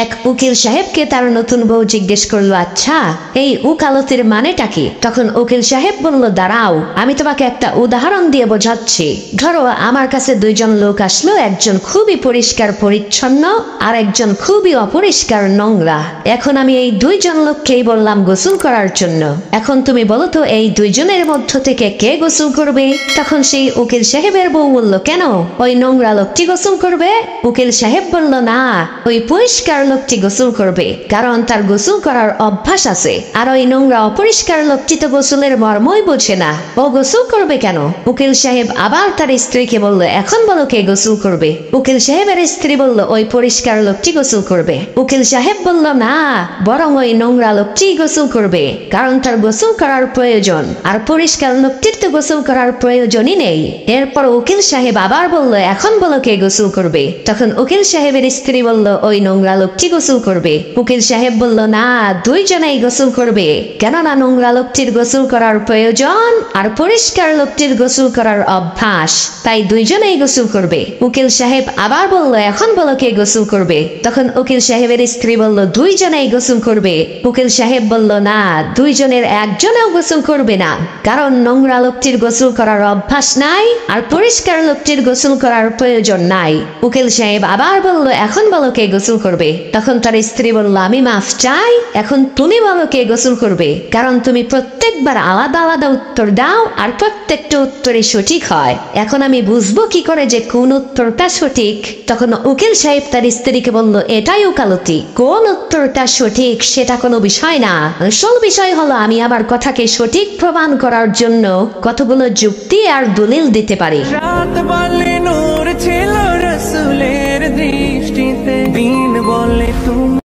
এক উকিল সাহেবকে তার নতুন বউ জিজ্ঞেস করলো, আচ্ছা এই উকালতির মানেটা কি? তখন উকিল সাহেব বলল, দাঁড়াও আমি তোমাকে একটা উদাহরণ দিয়ে বোঝাচ্ছি। ধরো আমার কাছে দুইজন লোক আসলো, একজন খুবই পরিষ্কার পরিচ্ছন্ন আর একজন খুবই অপরিষ্কার নোংরা। এখন আমি এই দুইজন লোককেই বললাম গোসল করার জন্য। এখন তুমি বলো তো এই দুইজনের মধ্য থেকে কে গোসল করবে? তখন সেই উকিল সাহেবের বউ বলল, কেন ওই নোংরা লোকটি গোসল করবে? উকিল সাহেব বলল, না ওই পরিষ্কার লোকটি গোসল করবে, কারণ তার গোসল করার অভ্যাস আছে। আর ওই নোংরা অপরিষ্কার লোকটি তো গোসলের মর্মই বোঝে না, ও গোসল করবে কেন? উকিল সাহেব আবার তার স্ত্রীকে বলল, এখন বলো কে গোসল করবে? উকিল সাহেবের স্ত্রী বলল, ওই পরিষ্কার লোকটি গোসল করবে। উকিল সাহেব বলল, না বরং ওই নোংরা লোকটি গোসল করবে, কারণ তার গোসল করার প্রয়োজন, আর পরিষ্কার লোকটির তো গোসল করার প্রয়োজনই নেই। এরপর উকিল সাহেব আবার বলল, এখন বলো কে গোসল করবে? তখন উকিল সাহেবের স্ত্রী বলল, ওই নোংরা লোকটি গোসল করবে। উকিল সাহেব বলল, না দুইজনেই গোসল করবে, কেননা নোংরা লোকটির গোসল করার প্রয়োজন আর পরিষ্কার লোকটির গোসল করার অভ্যাস, তাই দুইজনেই গোসল করবে। উকিল সাহেব আবার বলল, এখন বলো কে গোসল করবে? তখন উকিল সাহেবের স্ত্রী বলল, দুইজনেই গোসল করবে। উকিল সাহেব বলল, না দুইজনের একজনেও গোসল করবে না, কারণ নোংরা লোকটির গোসল করার অভ্যাস নাই আর পরিষ্কার লোকটির গোসল করার প্রয়োজন নাই। উকিল সাহেব আবার বলল, এখন বলো কে গোসল করবে? তখন তার স্ত্রী বলল, আমি মাফ চাই, এখন তুমি বলো কে গোসল করবে, কারণ তুমি প্রত্যেকবার আলাদা আলাদা উত্তর দাও আর প্রত্যেকটা উত্তরই সঠিক হয়। এখন আমি বুঝবো কি করে যে কোন উত্তরটা সঠিক? তখন উকিল সাহেব তার স্ত্রীকে বলল, এটাই ওকালতি, কোন উত্তরটা সঠিক সেটা কোনো বিষয় না, আসল বিষয় হলো আমি আমার কথাকে সঠিক প্রমাণ করার জন্য কতগুলো যুক্তি আর দলিল দিতে পারি। রাত বলে নূর ছিল রাসূলের দৃষ্টিতে, দিন বলে তুমি।